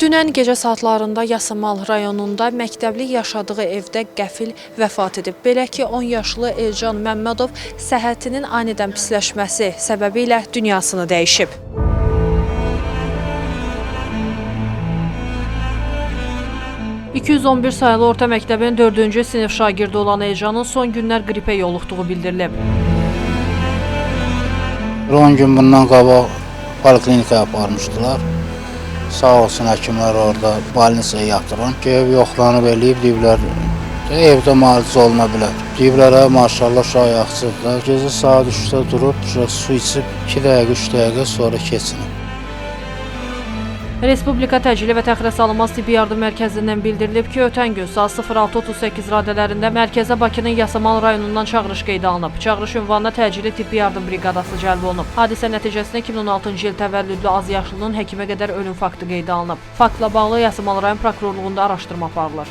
Dünən gecə saatlarında Yasamal rayonunda məktəbli yaşadığı evdə qəfil vəfat edib. Belə ki, 10 yaşlı Elcan Məmmədov səhhətinin anidən pisləşməsi səbəbilə dünyasını dəyişib. ...211 sayılı orta məktəbin 4-cü sinif şagirdi olan Elcanın son günlər qripə yoluxduğu bildirilib. 10 gün bundan qabaq poliklinikaya aparmışdılar. Sağ olsun həkimlər orada balinisaya yatıran. Ev yoxlanıb eləyib deyiblər, evdə müalicə oluna bilər. Deyiblər, maşallah uşaq yaxşıdır. Gecə saat 3-də durub, su içib 2 dəqiqə, 3 dəqiqə sonra keçinib. Respublika Təcili və Təxirəsalınmaz Tibbi Yardım Mərkəzindən bildirilib ki, ötən gün saat 06:38 radələrində mərkəzə Bakının Yasamal rayonundan çağırış qeydə alınıb. Çağırış ünvanına təcili tibbi yardım briqadası cəlb olunub. Hadisə nəticəsində 2016-cı il təvəllüdlü azyaşlının həkimə qədər ölüm faktı qeydə alınıb. Faktla bağlı Yasamal rayon prokurorluğunda araşdırma aparılır.